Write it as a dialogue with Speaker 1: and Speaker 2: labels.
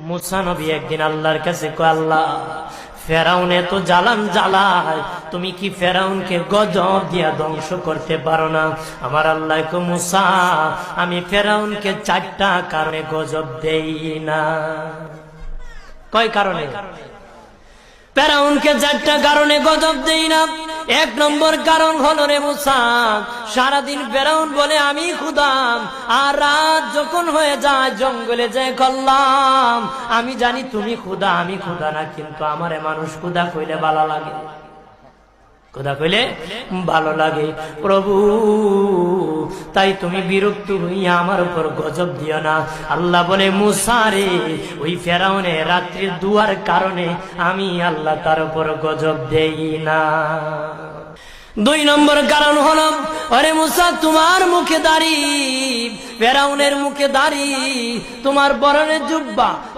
Speaker 1: মুসা নবী একদিন আল্লাহর কাছে কয়, আল্লাহ ফেরাউন এত জ্বালান জ্বালায়, তুমি কি ফেরাউনকে গজব দিয়া ধ্বংস করতে পারো না? আমার আল্লাহ কো, মুসা আমি ফেরাউনকে 4টা কারণে গজব দেই না। কয় কারণে? ফেরাউনকে 4টা কারণে গজব দেই না। 1 নম্বর কারণ হলো, রে মুসা, সারাদিন ফেরাউন বলে আমি খোদা, আর রাত যখন হয়ে যায় জঙ্গলে যায় করলাম আমি জানি তুমি খোদা, আমি খোদা না, কিন্তু আমারে মানুষ খোদা কইলে ভালো লাগে, খোদা কইলে ভালো লাগে। প্রভু, তাই তুমি বিরক্ত হইয়া আমার উপর গজব দিও না। আল্লাহ বলে, মুসা রে, ওই ফেরাউনের রাত্রির দুয়ার কারণে আমি আল্লাহ তার উপর গজব দেই না। 2 নম্বর কারণ হলো, আরে মুসা, তোমার মুখে দাড়ি, ফেরাউনের মুখে দাড়ি, তোমার পরনে জুব্বা,